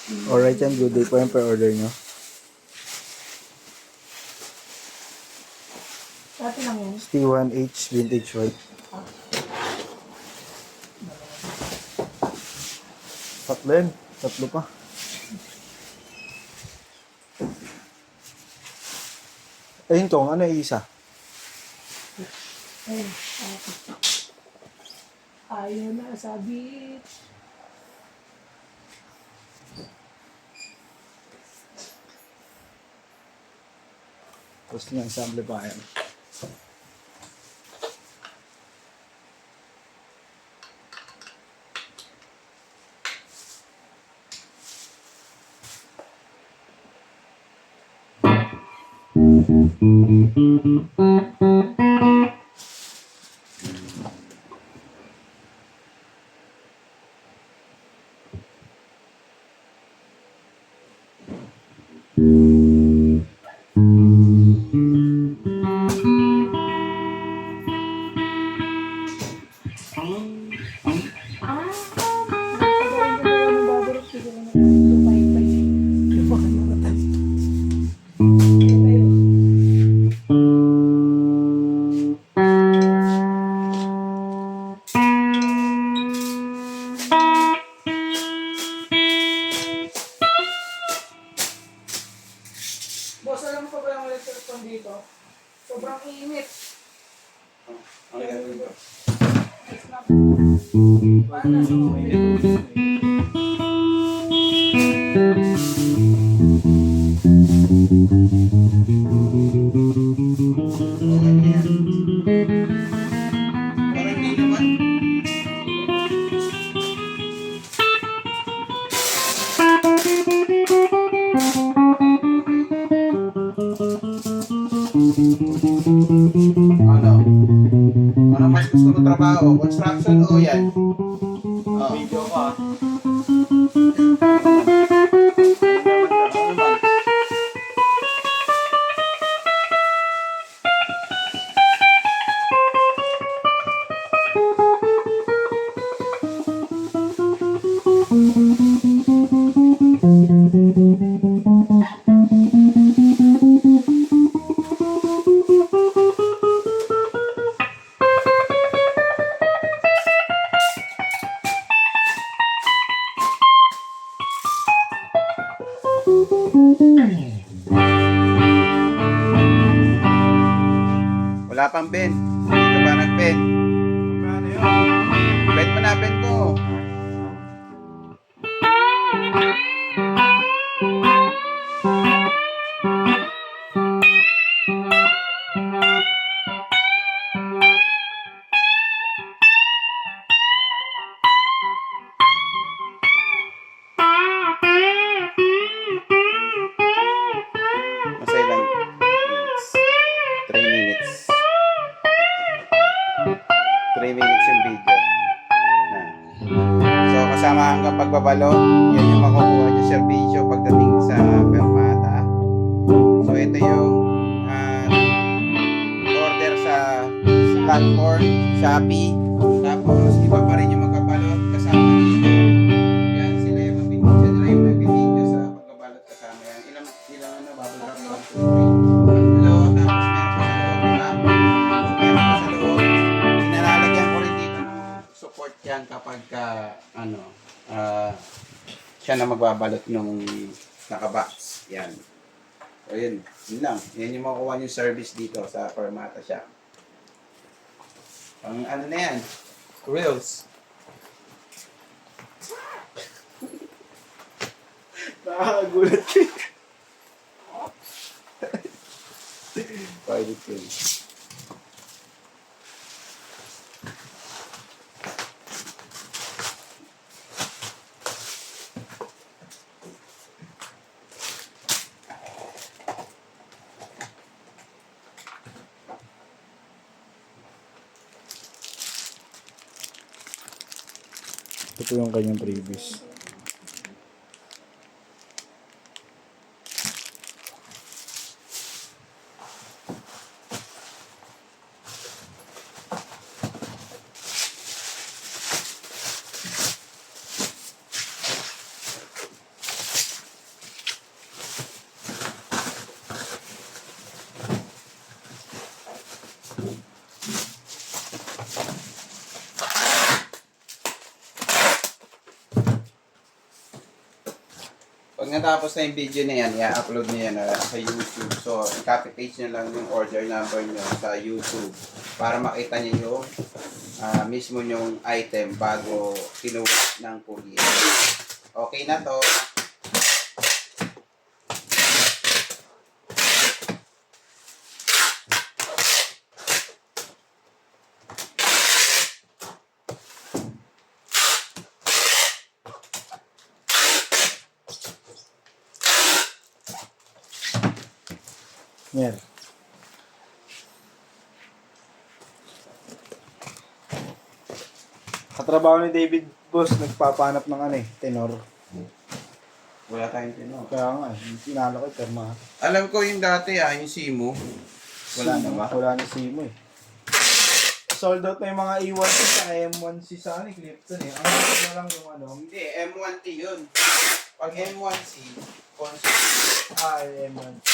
Alright yan, good day po yan per order nyo. Dati lang yan. ST1H Vintage White. Tatlo yan. Tatlo pa. Ayun tong, ano yung isa? Ayun. Ayaw na, sabit. Tapos yung isang amplifier. Boss, alam mo pa ba yung electric fan dito? Sobrang init. Ano yan? Paano sa mga Parang di naman. Ano? Ano mas gusto mo trabaho? Construction o yan? Oh. Video ka. Wala pang Ben. Hindi ka ba nag-Ben? Ano yun? Ben mo na, Ben ko. Masaya lang. 3 minutes. 3 minutes yung video. So, kasama hanggang pagbabalo, yan yung makukuha nyo serbisyo pagdating sa Permata. So, ito yung order sa platform, Shopee. Tapos, iba pa rin yung magbabalot kasama dito. Yan, sila yung magbibideo sa pagbabalot kasama yan. Ilang ano, bubble wrap, 1, 2, 3. Hello, tapos meron pa sa loob. Inalalagyan ko rin dito ng support yan kapag siya na magbabalot nung nakabox. Yan. So yun lang. Yan yung makukuha yung service dito sa Permata Shop. Ang ano na yan? Reels. Nakakagulat ka. Private yun. Ito yung kanyang previous. Pag natapos na yung video na yan, i-upload niya yan sa YouTube. So, copy paste nyo lang yung order number nyo sa YouTube para makita niyo yung mismo yung item bago kinuha ng courier. Okay na to. Yan. Katrabaho ni David, boss, nagpapanap ng tenor. Wala tayong tinok. Kaya nga, pinalo ko, perma. Alam ko yung dati yung Simo. Wala na ba? Wala na Simo eh. Sold out na yung mga E1C sa M1C sa Clifton eh. Ang na lang yung Hindi, M1T yun. Pag M1C, M1C.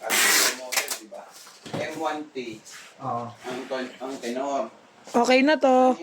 Ano yung model, di ba? M1T, Oo. ang tenor. Okay na to.